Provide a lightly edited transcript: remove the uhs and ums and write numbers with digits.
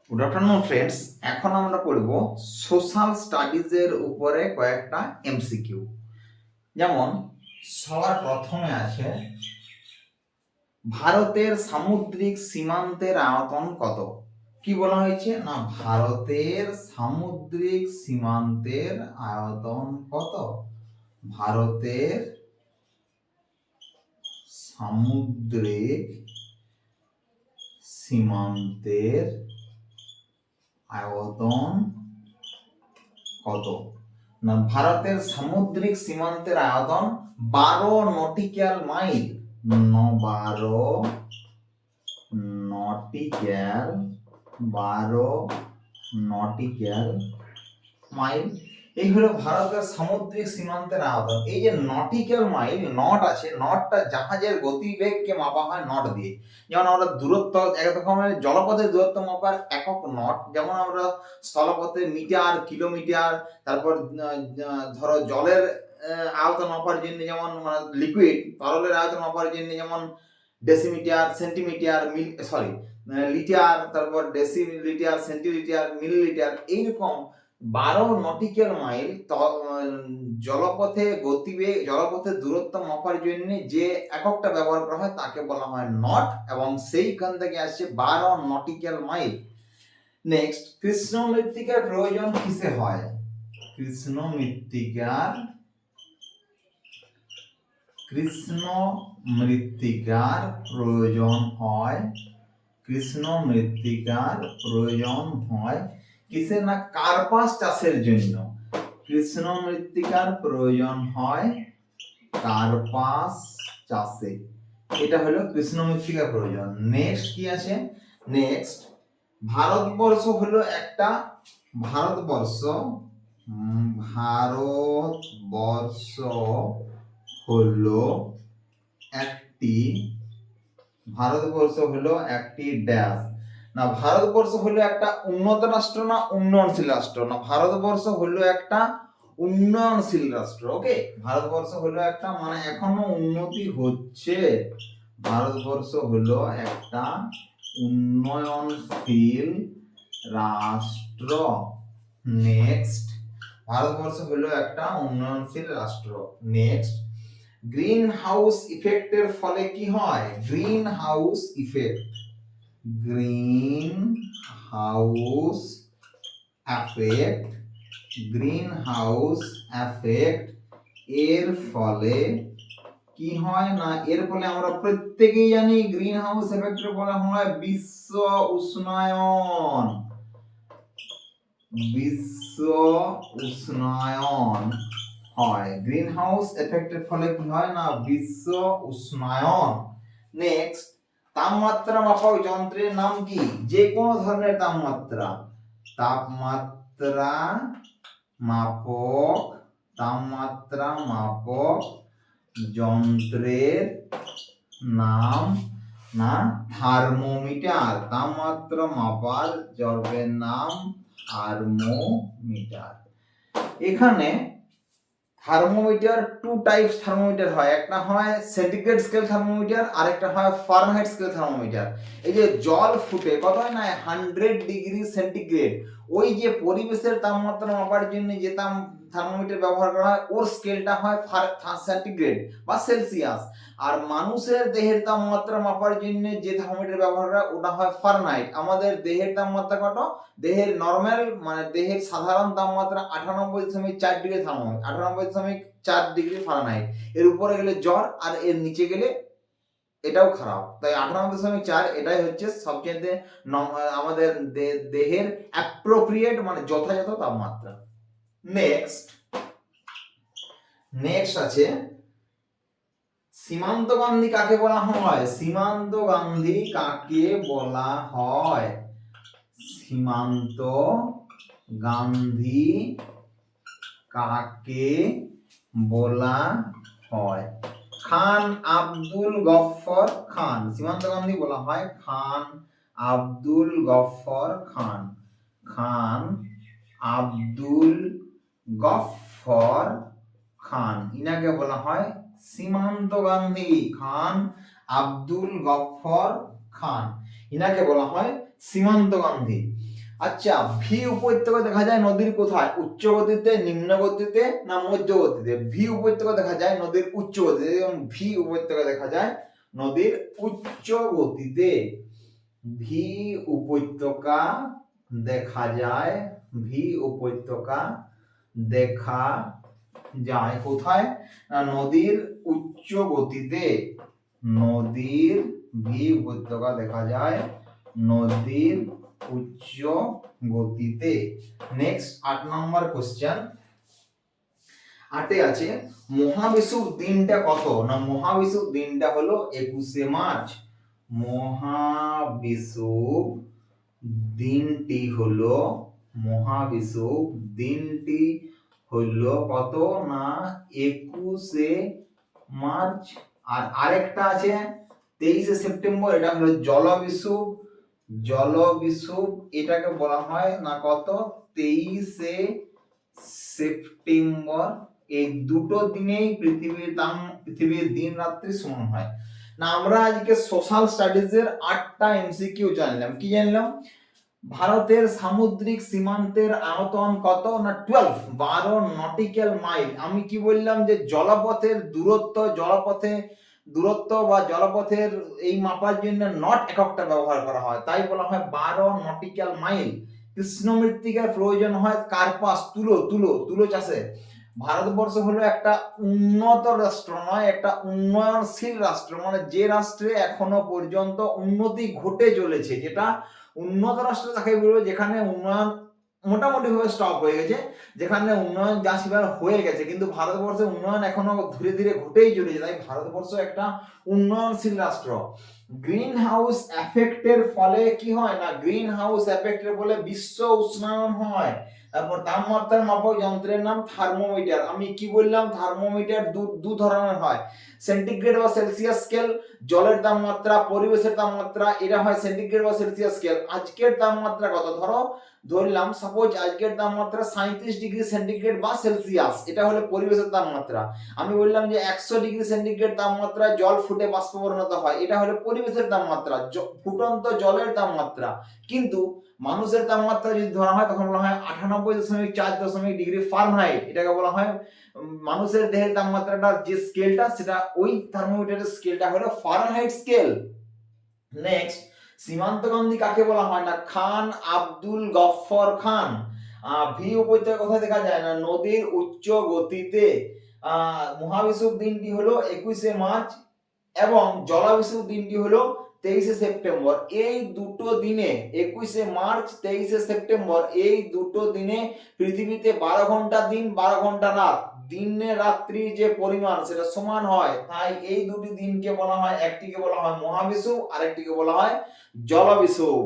Good afternoon friends, এখন আমরা পড়ব সোশ্যাল স্টাডিজের উপরে কয়েকটা এমসিকিউ। যেমন সবার প্রথমে আছে ভারতের সামুদ্রিক সীমান্তের আয়তন কত? কি বলা হয়েছে না, ভারতের সামুদ্রিক সীমান্তের আয়তন কত? ভারতের সামুদ্রিক সীমান্তের আয়তন কত? না, ভারতের সামুদ্রিক সীমান্তের আয়তন 12 নটিক্যাল মাইল। 12 nautical mile. এই হলো ভারতের সামুদ্রিক সীমান্তের আয়তন। এই যে নটিক্যাল মাইল, নট আছে, নটটা জাহাজের গতিবেগকে মাপা হয় নট দিয়ে। যেমন আমরা দূরত্ব, এক রকমের জলপথের দূরত্ব মাপার একক নট, যেমন আমরা স্থলপথে মিটার, কিলোমিটার, তারপর ধরো জলের আয়তন মাপার জন্য যেমন লিকুইড তরলের আয়তন মাপার জন্য যেমন ডেসিমিটার, সেন্টিমিটার, লিটার, তারপর ডেসিলিটার, সেন্টিলিটার, মিলিলিটার, এইরকম 12 নটিক্যাল মাইল জলপথে গতিবেগ, জলপথের দূরত্ব মাপার জন্য যে এককটা ব্যবহার করা হয় তাকে বলা হয় নট, এবং সেইখান থেকে আসছে 12 নটিক্যাল মাইল। নেক্সট, কৃষ্ণ মৃত্তিকার প্রয়োজন কিসে হয়? কৃষ্ণ মৃত্তিকার প্রয়োজন হয় কিসের? না, কার্পাস চাষের জন্য। কৃষ্ণ মৃত্তিকার প্রয়োজন হয় কার্পাস চাষে। এটা হলো কৃষ্ণ মৃত্তিকার প্রয়োজন। নেক্সট কি আছে? নেক্সট, ভারতবর্ষ হলো একটা ভারতবর্ষ হলো একটি ড্যাশ। না, ভারতবর্ষ হলো একটা উন্নত রাষ্ট্র না উন্নয়নশীল রাষ্ট্র? না, ভারতবর্ষ হলো একটা উন্নয়নশীল রাষ্ট্র। ওকে, ভারতবর্ষ হলো একটা, মানে এখনো উন্নতি হচ্ছে, ভারতবর্ষ হলো একটা উন্নয়নশীল রাষ্ট্র। নেক্সট, ভারতবর্ষ হলো একটা উন্নয়নশীল রাষ্ট্র। নেক্সট, গ্রিন হাউস ইফেক্টের ফলে কি হয়? গ্রিন হাউস ইফেক্ট এর ফলে কি হয়? না, এর ফলে আমরা প্রত্যেকেই জানি গ্রিন হাউস এফেক্টের বলা হয় বিশ্ব উষ্ণায়ন। হয় গ্রিন হাউস এফেক্টের ফলে কি হয়? না, বিশ্ব উষ্ণায়ন। নেক্সট, তাপমাত্রা মাপক যন্ত্রের নাম কি? যে কোনো ধরনের তাপমাত্রা মাপক যন্ত্রের নাম না থার্মোমিটার। তাপমাত্রা মাপার যন্ত্রের নাম থার্মোমিটার। এখানে থার্মোমিটার টু টাইপস থার্মোমিটার হয়, একটা হয় সেন্টিগ্রেড স্কেল থার্মোমিটার, আর একটা হয় ফারেনহাইট স্কেল থার্মোমিটার। এই যে জল ফুটে কত হয় না 100 ডিগ্রি সেন্টিগ্রেড, ওই যে পরিবেশের তাপমাত্রা মাপার জন্য যে থার্মোমিটার ব্যবহার করা হয় ওর স্কেলটা হয় সেন্টিগ্রেড বা সেলসিয়াস। আর মানুষের দেহের তাপমাত্রা মাপার জন্য যে থার্মোমিটার ব্যবহার করা ওটা হয় ফারেনহাইট। আমাদের দেহের তাপমাত্রা কত? দেহের নরমাল, মানে দেহের সাধারণ তাপমাত্রা 98.4 ডিগ্রি থার্মোমিটার, 98.4 ডিগ্রি ফারেনহাইট। এর উপরে গেলে জ্বর, আর এর নিচে গেলে এটাও খারাপ। তাই 98.4 এটাই হচ্ছে সবচেয়ে আমাদের দেহের অ্যাপ্রোপ্রিয়েট, মানে যথাযথ তাপমাত্রা। নেক্সট আছে সীমান্ত গান্ধী কাকে বলা হয়? সীমান্ত গান্ধী কাকে বলা হয়? সীমান্ত গান্ধী কাকে বলা হয়? খান আব্দুল গফফর খান। সীমান্ত গান্ধী বলা হয় খান আব্দুল গফফর খান। খান আব্দুল গফফর খান, ইনাকে বলা হয় সীমান্ত গান্ধী। খান আব্দুল গফফর খান, ইনাকে বলা হয় সীমান্ত গান্ধী। আচ্ছা, ভি উপত্যকা দেখা যায় নদীর কোথায়? উচ্চ গতিতে, নিম্ন গতিতে না মধ্য গতিতে? ভি উপত্যকা দেখা যায় নদীর উচ্চ গতিতে, এবং ভি উপত্যকা দেখা যায় নদীর উচ্চ গতিতে। ভি উপত্যকা দেখা যায়, ভি উপত্যকা দেখা যায় কোথায়? না নদীর উচ্চ গতিতে। নদীর ভি উপত্যকা দেখা যায় নদীর উচ্চ গতিতে। নেক্সট 8 নম্বর কোশ্চেন। 8 আছে মহাবিষুব দিনটা কত? না মহাবিষুব দিনটা হলো 21শে মার্চ। মহাবিষুব দিনটি হলো, মহাবিষুব দিনটি হলো কত? না 21শে মার্চ। আর আরেকটা আছে 23শে সেপ্টেম্বর, এটা হলো জলবিষুব। জলবিষুব এটাকে বলা হয় না কত? 23শে সেপ্টেম্বর। এই দুটো দিনেই পৃথিবীর দিন রাত্রি সমান হয়। না আমরা আজকে সোশ্যাল স্টাডিজের 8টা এমসিকিউ জানলাম। কি জানলাম? ভারতের সামুদ্রিক সীমান্তের আয়তন কত? না 12 নটিক্যাল মাইল। আমি কি বললাম? যে জলপথের দূরত্ব বা জলপথের এই মাপার জন্য নট এককটা ব্যবহার করা হয়, তাই বলা হয় 12 নটিক্যাল মাইল। কৃষ্ণ মৃত্তিকার প্রয়োজন হয় কার্পাস, তুলো চাষে। ভারতবর্ষ হলো একটা উন্নত রাষ্ট্র নয়, একটা উন্নয়নশীল রাষ্ট্র। মানে যে রাষ্ট্রে এখনো পর্যন্ত উন্নতি ঘটে চলেছে, যেটা উন্নত রাষ্ট্র তাকে বলবো যেখানে উন্নয়ন মোটামুটি ভাবে স্টপ হয়ে গেছে, যেখানে উন্নয়ন যা ছিল হয়ে গেছে, কিন্তু ভারতবর্ষে উন্নয়ন এখনো ধীরে ধীরে ঘটেই চলেছে, তাই ভারতবর্ষ একটা উন্নয়নশীল রাষ্ট্র। গ্রিন হাউস এফেক্টের ফলে কি হয়? না গ্রিন হাউস এফেক্টের ফলে বিশ্ব উষ্ণায়ন হয়। তারপর তাপমাত্রার মাপক যন্ত্রের নাম থার্মোমিটার। আমি কি বললাম? থার্মোমিটার দু ধরনের হয়, সেন্টিগ্রেড বা সেলসিয়াস স্কেল। জলের তাপমাত্রা, পরিবেশের তাপমাত্রা, এটা হয় সেন্টিগ্রেড বা সেলসিয়াস স্কেল। আজকের তাপমাত্রা কত? ধরলাম সাপোজ আজকের তাপমাত্রা 37 ডিগ্রি সেন্টিগ্রেড বা সেলসিয়াস, এটা হলো পরিবেশের তাপমাত্রা। আমি বললাম যে 100 ডিগ্রি সেন্টিগ্রেড তাপমাত্রায় জল ফুটে বাষ্প পরিণত হয়, এটা হলো পরিবেশের তাপমাত্রা, ফুটন্ত জলের তাপমাত্রা। কিন্তু মানুষের তাপমাত্রা যদি ধরা হয় তখন বলা হয় 98.4 ডিগ্রি ফারেনহাইট, এটাকে বলা হয় মানুষের দেহের তাপমাত্রাটার যে স্কেলটা, সেটা ওই থার্মোমিটারের স্কেলটা হলো ফারেনহাইট স্কেল। নেক্সট, সীমান্তগান্ধী কাকে বলা হয়? না খান আব্দুল গফফর খান। ভি উপত্যকা কোথায় দেখা যায়? না নদীর উচ্চ গতিতে। মহাবিষুব দিনটি হলো 21শে মার্চ এবং জলাবিষুব দিনটি হলো 23শে সেপ্টেম্বর। এই দুটো দিনে 21শে মার্চ 23শে সেপ্টেম্বর, এই দুটো দিনে পৃথিবীতে 12 ঘন্টা দিন 12 ঘন্টা রাত, দিনে রাত্রি যে পরিমাণ সেটা সমান হয়। তাই এই দুটি দিনকে বলা হয়, একটিকে বলা হয় মহাবিষুব আর একটিকে বলা হয় জলবিষুব।